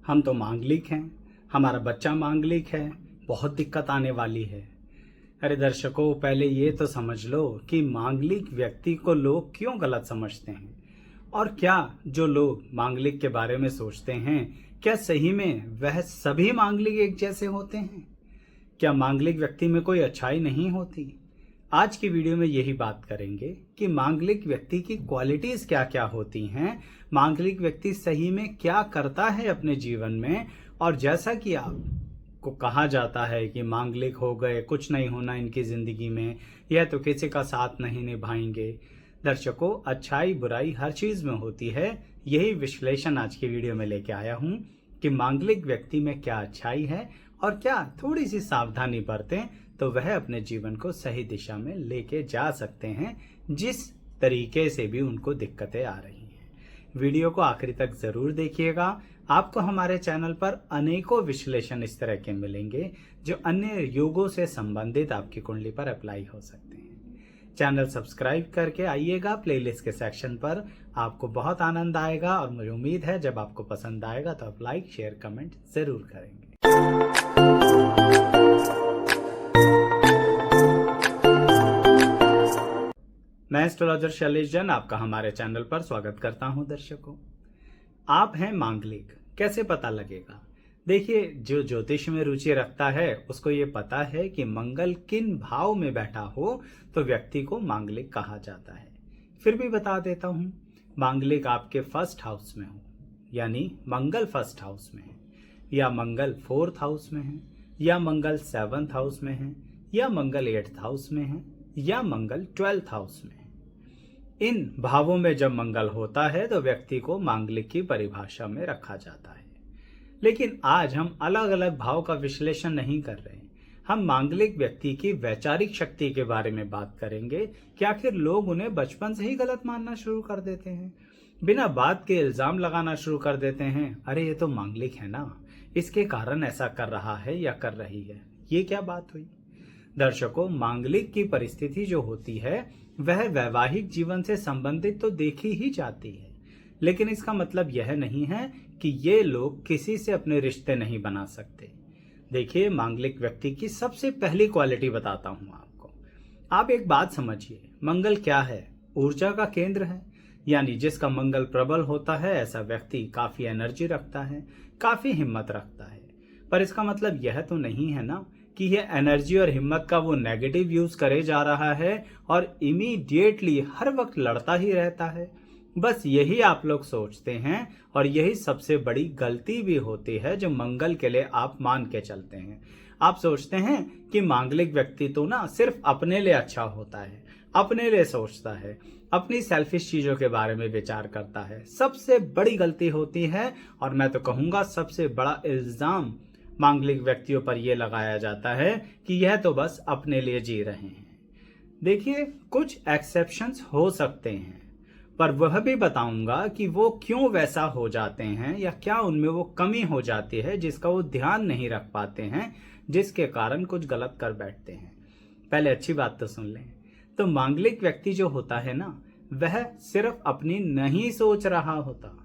हम तो मांगलिक हैं, हमारा बच्चा मांगलिक है, बहुत दिक्कत आने वाली है। अरे दर्शकों, पहले ये तो समझ लो कि मांगलिक व्यक्ति को लोग क्यों गलत समझते हैं, और क्या जो लोग मांगलिक के बारे में सोचते हैं, क्या सही में वह सभी मांगलिक एक जैसे होते हैं? क्या मांगलिक व्यक्ति में कोई अच्छाई नहीं होती? आज की वीडियो में यही बात करेंगे कि मांगलिक व्यक्ति की क्वालिटीज क्या क्या होती हैं, मांगलिक व्यक्ति सही में क्या करता है अपने जीवन में। और जैसा कि आपको कहा जाता है कि मांगलिक हो गए, कुछ नहीं होना इनकी जिंदगी में, यह तो किसी का साथ नहीं निभाएंगे। दर्शकों, अच्छाई बुराई हर चीज में होती है। यही विश्लेषण आज की वीडियो में लेके आया हूं कि मांगलिक व्यक्ति में क्या अच्छाई है और क्या थोड़ी सी सावधानी बरतें तो वह अपने जीवन को सही दिशा में लेके जा सकते हैं, जिस तरीके से भी उनको दिक्कतें आ रही हैं। वीडियो को आखिरी तक जरूर देखिएगा। आपको हमारे चैनल पर अनेकों विश्लेषण इस तरह के मिलेंगे जो अन्य योगों से संबंधित आपकी कुंडली पर अप्लाई हो सकते हैं। चैनल सब्सक्राइब करके आइएगा। प्लेलिस्ट के सेक्शन पर आपको बहुत आनंद आएगा और मुझे उम्मीद है जब आपको पसंद आएगा तो आप लाइक शेयर कमेंट जरूर करेंगे। मैं एस्ट्रोलॉजर शैलेश जैन आपका हमारे चैनल पर स्वागत करता हूं। दर्शकों, आप हैं मांगलिक, कैसे पता लगेगा? देखिए, जो ज्योतिष में रुचि रखता है उसको ये पता है कि मंगल किन भाव में बैठा हो तो व्यक्ति को मांगलिक कहा जाता है। फिर भी बता देता हूं, मांगलिक आपके फर्स्ट हाउस में हो, यानी मंगल फर्स्ट हाउस में है, या मंगल फोर्थ हाउस में है, या मंगल सेवंथ हाउस में है, या मंगल एट्थ हाउस में है, या मंगल 12th हाउस में है। इन भावों में जब मंगल होता है तो व्यक्ति को मांगलिक की परिभाषा में रखा जाता है। लेकिन आज हम अलग अलग भाव का विश्लेषण नहीं कर रहे हैं। हम मांगलिक व्यक्ति की वैचारिक शक्ति के बारे में बात करेंगे कि आखिर लोग उन्हें बचपन से ही गलत मानना शुरू कर देते हैं, बिना बात के इल्जाम लगाना शुरू कर देते हैं। अरे ये तो मांगलिक है ना, इसके कारण ऐसा कर रहा है या कर रही है, ये क्या बात हुई? दर्शकों, मांगलिक की परिस्थिति जो होती है वह वैवाहिक जीवन से संबंधित तो देखी ही जाती है, लेकिन इसका मतलब यह नहीं है कि ये लोग किसी से अपने रिश्ते नहीं बना सकते। देखिए, मांगलिक व्यक्ति की सबसे पहली क्वालिटी बताता हूं आपको। आप एक बात समझिए, मंगल क्या है? ऊर्जा का केंद्र है, यानी जिसका मंगल प्रबल होता है ऐसा व्यक्ति काफी एनर्जी रखता है, काफी हिम्मत रखता है। पर इसका मतलब यह तो नहीं है ना कि यह एनर्जी और हिम्मत का वो नेगेटिव यूज करे जा रहा है और इमीडिएटली हर वक्त लड़ता ही रहता है। बस यही आप लोग सोचते हैं और यही सबसे बड़ी गलती भी होती है जो मंगल के लिए आप मान के चलते हैं। आप सोचते हैं कि मांगलिक व्यक्ति तो ना सिर्फ अपने लिए अच्छा होता है, अपने लिए सोचता है, अपनी सेल्फिश चीजों के बारे में विचार करता है। सबसे बड़ी गलती होती है, और मैं तो कहूंगा सबसे बड़ा इल्जाम मांगलिक व्यक्तियों पर यह लगाया जाता है कि यह तो बस अपने लिए जी रहे हैं। देखिए, कुछ एक्सेप्शंस हो सकते हैं, पर वह भी बताऊंगा कि वो क्यों वैसा हो जाते हैं या क्या उनमें वो कमी हो जाती है जिसका वो ध्यान नहीं रख पाते हैं, जिसके कारण कुछ गलत कर बैठते हैं। पहले अच्छी बात तो सुन लें। तो मांगलिक व्यक्ति जो होता है ना, वह सिर्फ अपनी नहीं सोच रहा होता।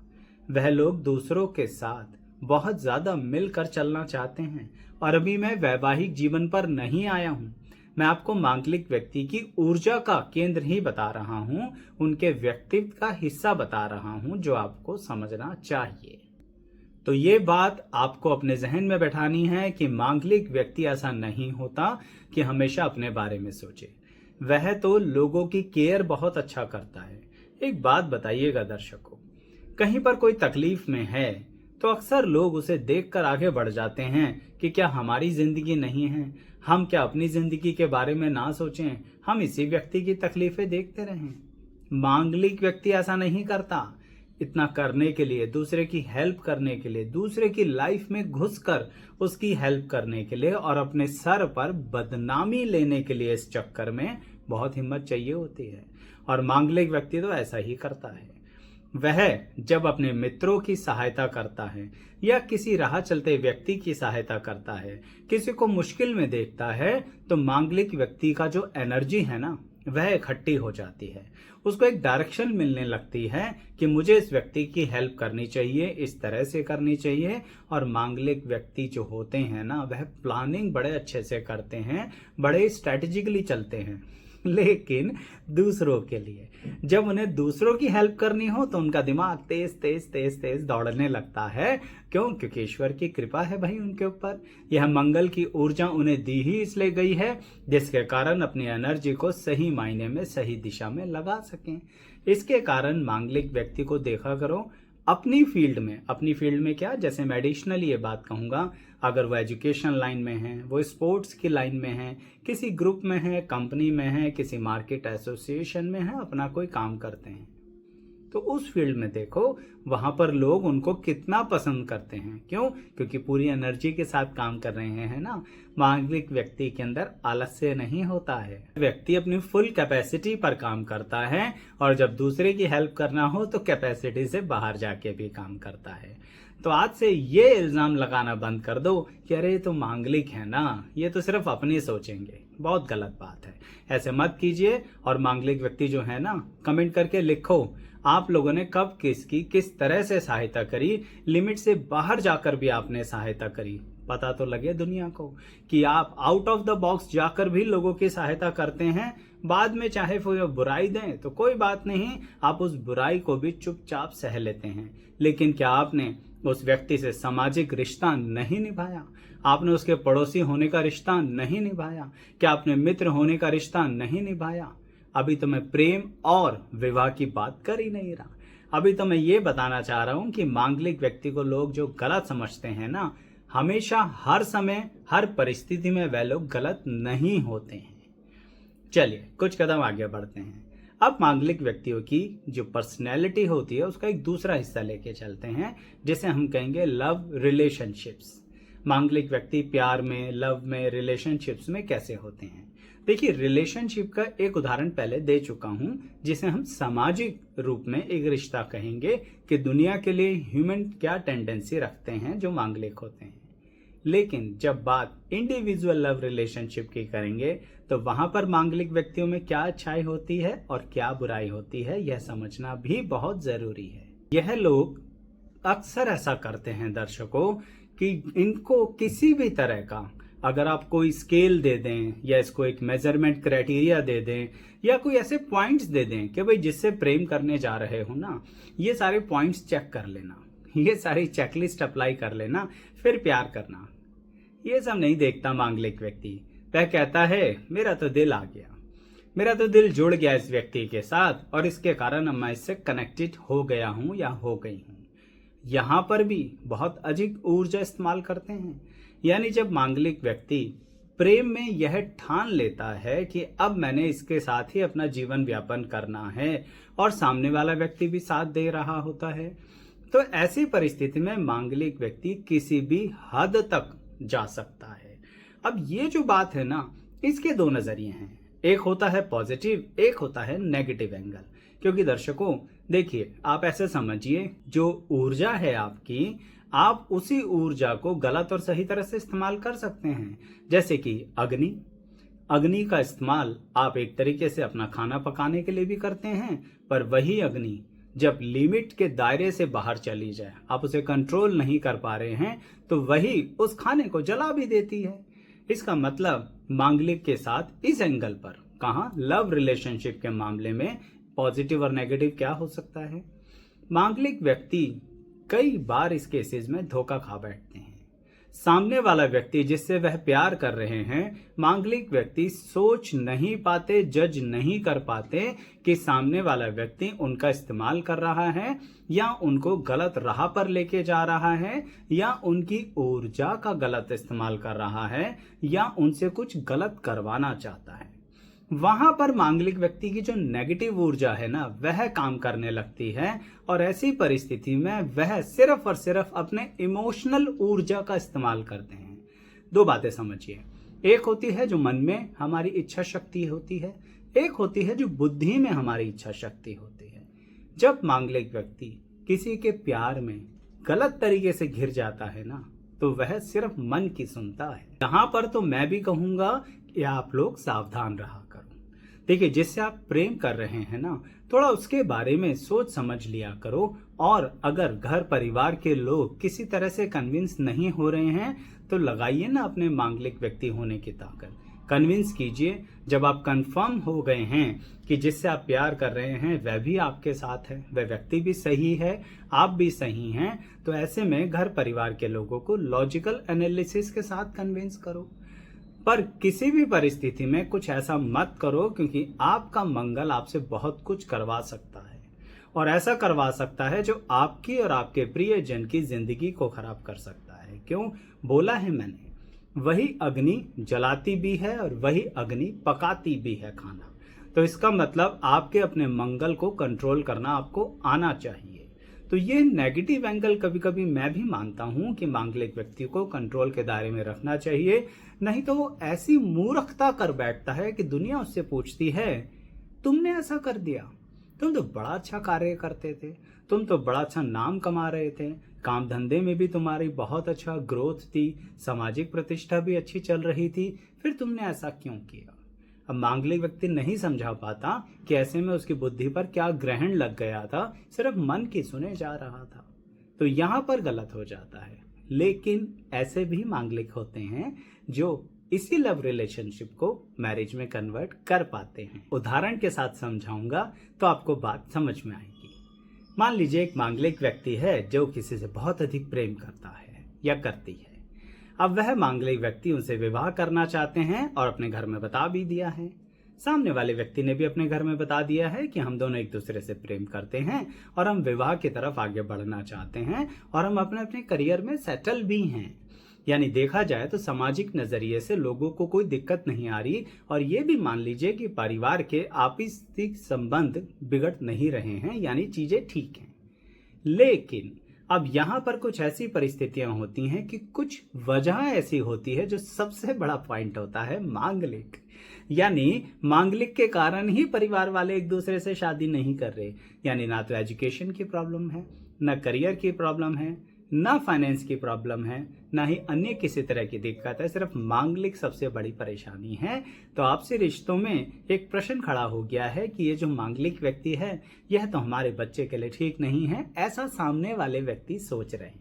वह लोग दूसरों के साथ बहुत ज्यादा मिलकर चलना चाहते हैं। और अभी मैं वैवाहिक जीवन पर नहीं आया हूं, मैं आपको मांगलिक व्यक्ति की ऊर्जा का केंद्र ही बता रहा हूं, उनके व्यक्तित्व का हिस्सा बता रहा हूं जो आपको समझना चाहिए। तो ये बात आपको अपने जहन में बैठानी है कि मांगलिक व्यक्ति ऐसा नहीं होता कि हमेशा अपने बारे में सोचे। वह तो लोगों की केयर बहुत अच्छा करता है। एक बात बताइएगा दर्शकों, कहीं पर कोई तकलीफ में है तो अक्सर लोग उसे देखकर आगे बढ़ जाते हैं कि क्या हमारी जिंदगी नहीं है, हम क्या अपनी जिंदगी के बारे में ना सोचें, हम इसी व्यक्ति की तकलीफें देखते रहें। मांगलिक व्यक्ति ऐसा नहीं करता। इतना करने के लिए, दूसरे की हेल्प करने के लिए, दूसरे की लाइफ में घुसकर उसकी हेल्प करने के लिए और अपने सर पर बदनामी लेने के लिए, इस चक्कर में बहुत हिम्मत चाहिए होती है। और मांगलिक व्यक्ति तो ऐसा ही करता है। वह जब अपने मित्रों की सहायता करता है या किसी राह चलते व्यक्ति की सहायता करता है, किसी को मुश्किल में देखता है, तो मांगलिक व्यक्ति का जो एनर्जी है ना, वह इकट्ठी हो जाती है। उसको एक डायरेक्शन मिलने लगती है कि मुझे इस व्यक्ति की हेल्प करनी चाहिए, इस तरह से करनी चाहिए। और मांगलिक व्यक्ति जो होते हैं ना, वह प्लानिंग बड़े अच्छे से करते हैं, बड़े स्ट्रेटेजिकली चलते हैं। लेकिन दूसरों के लिए जब उन्हें दूसरों की हेल्प करनी हो तो उनका दिमाग तेज तेज तेज तेज दौड़ने लगता है। क्यों? क्योंकि ईश्वर की कृपा है भाई उनके ऊपर। यह मंगल की ऊर्जा उन्हें दी ही इसलिए गई है जिसके कारण अपनी एनर्जी को सही मायने में सही दिशा में लगा सकें। इसके कारण मांगलिक व्यक्ति को देखा करो अपनी फील्ड में क्या, जैसे मैं एडिशनली ये बात कहूंगा, अगर वो एजुकेशन लाइन में है, वो स्पोर्ट्स की लाइन में है, किसी ग्रुप में है, कंपनी में है, किसी मार्केट एसोसिएशन में है, अपना कोई काम करते हैं, तो उस फील्ड में देखो वहां पर लोग उनको कितना पसंद करते हैं। क्यों? क्योंकि पूरी एनर्जी के साथ काम कर रहे हैं ना। मांगलिक व्यक्ति के अंदर आलस्य नहीं होता है, व्यक्ति अपनी फुल कैपेसिटी पर काम करता है और जब दूसरे की हेल्प करना हो तो कैपेसिटी से बाहर जाके भी काम करता है। तो आज से ये इल्जाम लगाना बंद कर दो कि अरे ये तो मांगलिक है ना, ये तो सिर्फ अपनी सोचेंगे। बहुत गलत बात है, ऐसे मत कीजिए। और मांगलिक व्यक्ति जो है ना, कमेंट करके लिखो आप लोगों ने कब किसकी किस तरह से सहायता करी, लिमिट से बाहर जाकर भी आपने सहायता करी। पता तो लगे दुनिया को कि आप आउट ऑफ द बॉक्स जाकर भी लोगों की सहायता करते हैं। बाद में चाहे वो बुराई दें तो कोई बात नहीं, आप उस बुराई को भी चुपचाप सह लेते हैं। लेकिन क्या आपने उस व्यक्ति से सामाजिक रिश्ता नहीं निभाया? आपने उसके पड़ोसी होने का रिश्ता नहीं निभाया? क्या आपने मित्र होने का रिश्ता नहीं निभाया? अभी तो मैं प्रेम और विवाह की बात कर ही नहीं रहा। अभी तो मैं ये बताना चाह रहा हूं कि मांगलिक व्यक्ति को लोग जो गलत समझते हैं ना, हमेशा हर समय हर परिस्थिति में वह लोग गलत नहीं होते हैं। चलिए कुछ कदम आगे बढ़ते हैं। अब मांगलिक व्यक्तियों की जो पर्सनैलिटी होती है उसका एक दूसरा हिस्सा लेके चलते हैं, जिसे हम कहेंगे लव रिलेशनशिप्स। मांगलिक व्यक्ति प्यार में, लव में, रिलेशनशिप्स में कैसे होते हैं। देखिए, रिलेशनशिप का एक उदाहरण पहले दे चुका हूं, जिसे हम सामाजिक रूप में एक रिश्ता कहेंगे कि दुनिया के लिए ह्यूमन क्या टेंडेंसी रखते हैं जो मांगलिक होते हैं। लेकिन जब बात इंडिविजुअल लव रिलेशनशिप की करेंगे तो वहां पर मांगलिक व्यक्तियों में क्या अच्छाई होती है और क्या बुराई होती है, यह समझना भी बहुत जरूरी है। यह लोग अक्सर ऐसा करते हैं दर्शकों कि इनको किसी भी तरह का, अगर आप कोई स्केल दे दें या इसको एक मेजरमेंट क्राइटेरिया दे दें या कोई ऐसे पॉइंट्स दे दें कि भाई जिससे प्रेम करने जा रहे हो ना, ये सारे पॉइंट्स चेक कर लेना, ये सारी चेकलिस्ट अप्लाई कर लेना, फिर प्यार करना, ये सब नहीं देखता मांगलिक व्यक्ति। वह कहता है मेरा तो दिल आ गया, मेरा तो दिल जुड़ गया इस व्यक्ति के साथ और इसके कारण मैं इससे कनेक्टेड हो गया हूं या हो गई हूं। यहां पर भी बहुत अधिक ऊर्जा इस्तेमाल करते हैं। यानी जब मांगलिक व्यक्ति प्रेम में यह ठान लेता है कि अब मैंने इसके साथ ही अपना जीवन व्यापन करना है और सामने वाला व्यक्ति भी साथ दे रहा होता है, तो ऐसी परिस्थिति में मांगलिक व्यक्ति किसी भी हद तक जा सकता है। अब ये जो बात है ना, इसके दो नजरिए हैं, एक होता है पॉजिटिव, एक होता है नेगेटिव एंगल। क्योंकि दर्शकों देखिए, आप ऐसे समझिए, जो ऊर्जा है आपकी, आप उसी ऊर्जा को गलत और सही तरह से इस्तेमाल कर सकते हैं। जैसे कि अग्नि का इस्तेमाल आप एक तरीके से अपना खाना पकाने के लिए भी करते हैं, पर वही अग्नि जब लिमिट के दायरे से बाहर चली जाए, आप उसे कंट्रोल नहीं कर पा रहे हैं, तो वही उस खाने को जला भी देती है। इसका मतलब मांगलिक के साथ इस एंगल पर, कहाँ, लव रिलेशनशिप के मामले में पॉजिटिव और नेगेटिव क्या हो सकता है। मांगलिक व्यक्ति कई बार इस केसेस में धोखा खा बैठते हैं। सामने वाला व्यक्ति जिससे वह प्यार कर रहे हैं, मांगलिक व्यक्ति सोच नहीं पाते, जज नहीं कर पाते कि सामने वाला व्यक्ति उनका इस्तेमाल कर रहा है या उनको गलत राह पर लेके जा रहा है या उनकी ऊर्जा का गलत इस्तेमाल कर रहा है या उनसे कुछ गलत करवाना चाहता है। वहां पर मांगलिक व्यक्ति की जो नेगेटिव ऊर्जा है ना, वह काम करने लगती है और ऐसी परिस्थिति में वह सिर्फ और सिर्फ अपने इमोशनल ऊर्जा का इस्तेमाल करते हैं। दो बातें समझिए, एक होती है जो मन में हमारी इच्छा शक्ति होती है, एक होती है जो बुद्धि में हमारी इच्छा शक्ति होती है। जब मांगलिक व्यक्ति किसी के प्यार में गलत तरीके से घिर जाता है ना, तो वह सिर्फ मन की सुनता है। यहाँ पर तो मैं भी कहूंगा कि आप लोग सावधान रहा करो। देखिए, जिससे आप प्रेम कर रहे हैं ना, थोड़ा उसके बारे में सोच समझ लिया करो। और अगर घर परिवार के लोग किसी तरह से कन्विंस नहीं हो रहे हैं तो लगाइए ना अपने मांगलिक व्यक्ति होने की ताकत, कन्विंस कीजिए। जब आप कंफर्म हो गए हैं कि जिससे आप प्यार कर रहे हैं वह भी आपके साथ है, वह व्यक्ति भी सही है, आप भी सही हैं, तो ऐसे में घर परिवार के लोगों को लॉजिकल एनालिसिस के साथ कन्विंस करो। पर किसी भी परिस्थिति में कुछ ऐसा मत करो, क्योंकि आपका मंगल आपसे बहुत कुछ करवा सकता है, और ऐसा करवा सकता है जो आपकी और आपके प्रियजन की जिंदगी को खराब कर सकता है। क्यों बोला है मैंने, वही अग्नि जलाती भी है और वही अग्नि पकाती भी है खाना। तो इसका मतलब आपके अपने मंगल को कंट्रोल करना आपको आना चाहिए। तो ये नेगेटिव एंगल कभी कभी मैं भी मानता हूं कि मांगलिक व्यक्ति को कंट्रोल के दायरे में रखना चाहिए, नहीं तो वो ऐसी मूर्खता कर बैठता है कि दुनिया उससे पूछती है, तुमने ऐसा कर दिया, तुम तो बड़ा अच्छा कार्य करते थे, तुम तो बड़ा अच्छा नाम कमा रहे थे, काम धंधे में भी तुम्हारी बहुत अच्छा ग्रोथ थी, सामाजिक प्रतिष्ठा भी अच्छी चल रही थी, फिर तुमने ऐसा क्यों किया। अब मांगलिक व्यक्ति नहीं समझा पाता कि ऐसे में उसकी बुद्धि पर क्या ग्रहण लग गया था, सिर्फ मन की सुने जा रहा था, तो यहां पर गलत हो जाता है। लेकिन ऐसे भी मांगलिक होते हैं जो इसी लव रिलेशनशिप को मैरिज में कन्वर्ट कर पाते हैं। उदाहरण के साथ समझाऊंगा तो आपको बात समझ में आएगी। मान लीजिए एक मांगलिक व्यक्ति है जो किसी से बहुत अधिक प्रेम करता है या करती है। अब वह मांगलिक व्यक्ति उनसे विवाह करना चाहते हैं और अपने घर में बता भी दिया है। सामने वाले व्यक्ति ने भी अपने घर में बता दिया है कि हम दोनों एक दूसरे से प्रेम करते हैं और हम विवाह की तरफ आगे बढ़ना चाहते हैं और हम अपने अपने करियर में सेटल भी हैं। यानी देखा जाए तो सामाजिक नजरिए से लोगों को कोई दिक्कत नहीं आ रही, और ये भी मान लीजिए कि परिवार के आपसी संबंध बिगड़ नहीं रहे हैं, यानी चीजें ठीक हैं। लेकिन अब यहाँ पर कुछ ऐसी परिस्थितियां होती हैं कि कुछ वजह ऐसी होती है, जो सबसे बड़ा पॉइंट होता है मांगलिक। यानी मांगलिक के कारण ही परिवार वाले एक दूसरे से शादी नहीं कर रहे। यानी ना तो एजुकेशन की प्रॉब्लम है, ना करियर की प्रॉब्लम है, ना फाइनेंस की प्रॉब्लम है, ना ही अन्य किसी तरह की दिक्कत है, सिर्फ मांगलिक सबसे बड़ी परेशानी है। तो आपसे रिश्तों में एक प्रश्न खड़ा हो गया है कि ये जो मांगलिक व्यक्ति है यह तो हमारे बच्चे के लिए ठीक नहीं है, ऐसा सामने वाले व्यक्ति सोच रहे हैं।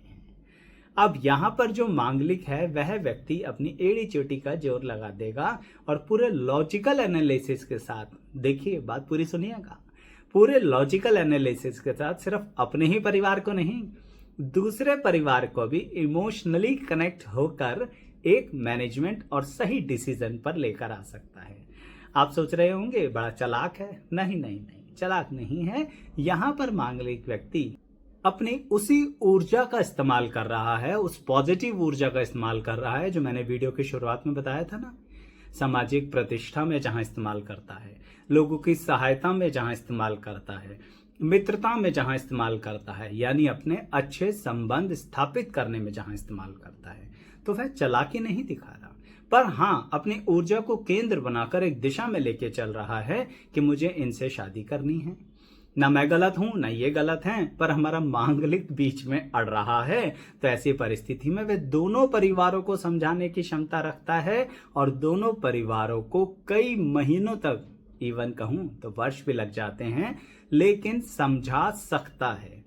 अब यहाँ पर जो मांगलिक है वह व्यक्ति अपनी एड़ी चोटी का जोर लगा देगा और पूरे लॉजिकल एनालिसिस के साथ, देखिए बात पूरी सुनिएगा, पूरे लॉजिकल एनालिसिस के साथ सिर्फ अपने ही परिवार को नहीं, दूसरे परिवार को भी इमोशनली कनेक्ट होकर एक मैनेजमेंट और सही डिसीजन पर लेकर आ सकता है। आप सोच रहे होंगे बड़ा चालाक है। नहीं नहीं नहीं, चालाक नहीं है। यहाँ पर मांगलिक व्यक्ति अपनी उसी ऊर्जा का इस्तेमाल कर रहा है, उस पॉजिटिव ऊर्जा का इस्तेमाल कर रहा है जो मैंने वीडियो की शुरुआत में बताया था ना। सामाजिक प्रतिष्ठा में जहां इस्तेमाल करता है, लोगों की सहायता में जहां इस्तेमाल करता है, मित्रता में जहां इस्तेमाल करता है, यानी अपने अच्छे संबंध स्थापित करने में जहां इस्तेमाल करता है, तो वह चालाकी नहीं दिखा रहा, पर हाँ अपनी ऊर्जा को केंद्र बनाकर एक दिशा में लेके चल रहा है कि मुझे इनसे शादी करनी है। ना मैं गलत हूं ना ये गलत हैं, पर हमारा मांगलिक बीच में अड़ रहा है। तो ऐसी परिस्थिति में वह दोनों परिवारों को समझाने की क्षमता रखता है और दोनों परिवारों को कई महीनों तक, इवन कहूं तो वर्ष भी लग जाते हैं, लेकिन समझा सकता है।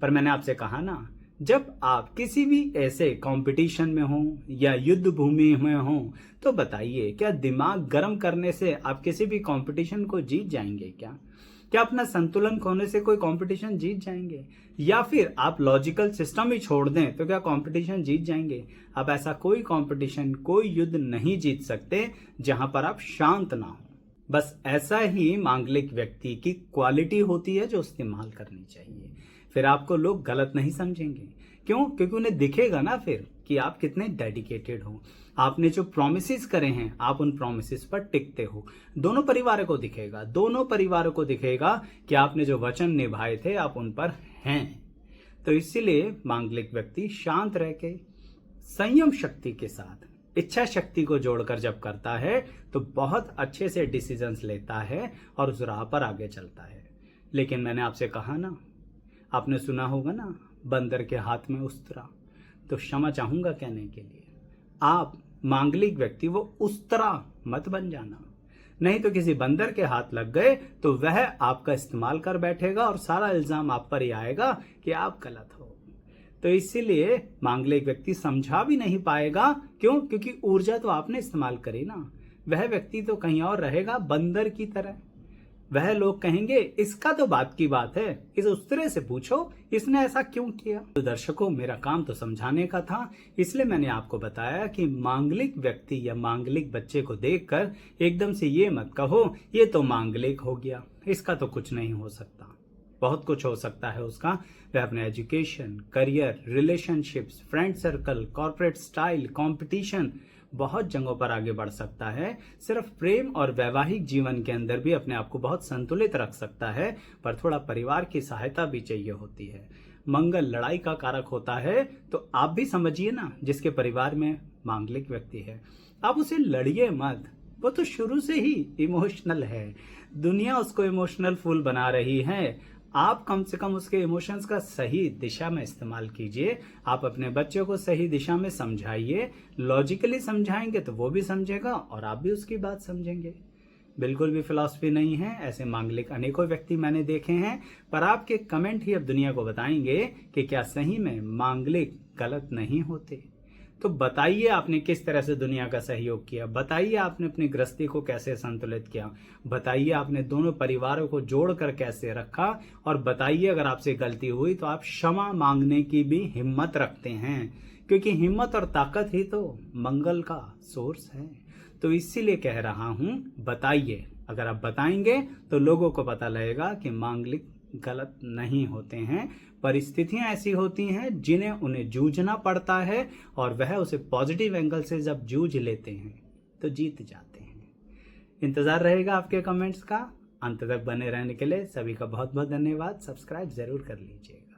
पर मैंने आपसे कहा ना, जब आप किसी भी ऐसे कंपटीशन में हो या युद्ध भूमि में हो, तो बताइए क्या दिमाग गर्म करने से आप किसी भी कंपटीशन को जीत जाएंगे? क्या अपना संतुलन खोने से कोई कंपटीशन जीत जाएंगे? या फिर आप लॉजिकल सिस्टम ही छोड़ दें तो क्या कंपटीशन जीत जाएंगे? आप ऐसा कोई कंपटीशन, कोई युद्ध नहीं जीत सकते जहां पर आप शांत ना हो। बस ऐसा ही मांगलिक व्यक्ति की क्वालिटी होती है जो इस्तेमाल करनी चाहिए। फिर आपको लोग गलत नहीं समझेंगे। क्यों? क्योंकि उन्हें दिखेगा ना फिर कि आप कितने डेडिकेटेड हो, आपने जो प्रोमिसेस करे हैं आप उन प्रोमिसेस पर टिकते हो। दोनों परिवारों को दिखेगा, दोनों परिवारों को दिखेगा कि आपने जो वचन निभाए थे आप उन पर हैं। तो इसीलिए मांगलिक व्यक्ति शांत रह के संयम शक्ति के साथ इच्छा शक्ति को जोड़कर जब करता है तो बहुत अच्छे से डिसीजंस लेता है और उस राह पर आगे चलता है। लेकिन मैंने आपसे कहा ना, आपने सुना होगा ना, बंदर के हाथ में उस्तरा। तो क्षमा चाहूंगा कहने के लिए, आप मांगलिक व्यक्ति वो उस्तरा मत बन जाना। नहीं तो किसी बंदर के हाथ लग गए तो वह आपका इस्तेमाल कर बैठेगा और सारा इल्जाम आप पर ही आएगा कि आप गलत हो। तो इसीलिए मांगलिक व्यक्ति समझा भी नहीं पाएगा। क्यों? क्योंकि ऊर्जा तो आपने इस्तेमाल करी ना। वह व्यक्ति तो कहीं और रहेगा, बंदर की तरह। वह लोग कहेंगे इसका तो बात की बात है, इस उस से पूछो इसने ऐसा क्यों किया। तो दर्शकों, मेरा काम तो समझाने का था, इसलिए मैंने आपको बताया कि मांगलिक व्यक्ति या मांगलिक बच्चे को देखकर एकदम से ये मत कहो ये तो मांगलिक हो गया, इसका तो कुछ नहीं हो सकता। बहुत कुछ हो सकता है उसका। वह अपने education, career, relationships, friend circle, corporate style, competition, बहुत जगहों पर आगे बढ़ सकता है। सिर्फ प्रेम और वैवाहिक जीवन के अंदर भी अपने आप को बहुत संतुलित रख सकता है, पर थोड़ा परिवार की सहायता भी चाहिए होती है। मंगल लड़ाई का कारक होता है, तो आप भी समझिए ना, जिसके परिवार में मांगलिक व्यक्ति है, आप उसे लड़िए मत। वो तो शुरू से ही इमोशनल है, दुनिया उसको इमोशनल फुल बना रही है। आप कम से कम उसके इमोशंस का सही दिशा में इस्तेमाल कीजिए। आप अपने बच्चे को सही दिशा में समझाइए। लॉजिकली समझाएंगे तो वो भी समझेगा और आप भी उसकी बात समझेंगे। बिल्कुल भी फिलॉसफी नहीं है, ऐसे मांगलिक अनेकों व्यक्ति मैंने देखे हैं। पर आपके कमेंट ही अब दुनिया को बताएंगे कि क्या सही में मांगलिक गलत नहीं होते। तो बताइए आपने किस तरह से दुनिया का सहयोग किया, बताइए आपने अपनी गृहस्थी को कैसे संतुलित किया, बताइए आपने दोनों परिवारों को जोड़कर कैसे रखा, और बताइए अगर आपसे गलती हुई तो आप क्षमा मांगने की भी हिम्मत रखते हैं, क्योंकि हिम्मत और ताकत ही तो मंगल का सोर्स है। तो इसीलिए कह रहा हूं, बताइए। अगर आप बताएंगे तो लोगों को पता लगेगा कि मांगलिक गलत नहीं होते हैं। परिस्थितियां ऐसी होती हैं जिन्हें उन्हें जूझना पड़ता है, और वह उसे पॉजिटिव एंगल से जब जूझ लेते हैं तो जीत जाते हैं। इंतजार रहेगा आपके कमेंट्स का। अंत तक बने रहने के लिए सभी का बहुत बहुत धन्यवाद। सब्सक्राइब जरूर कर लीजिएगा।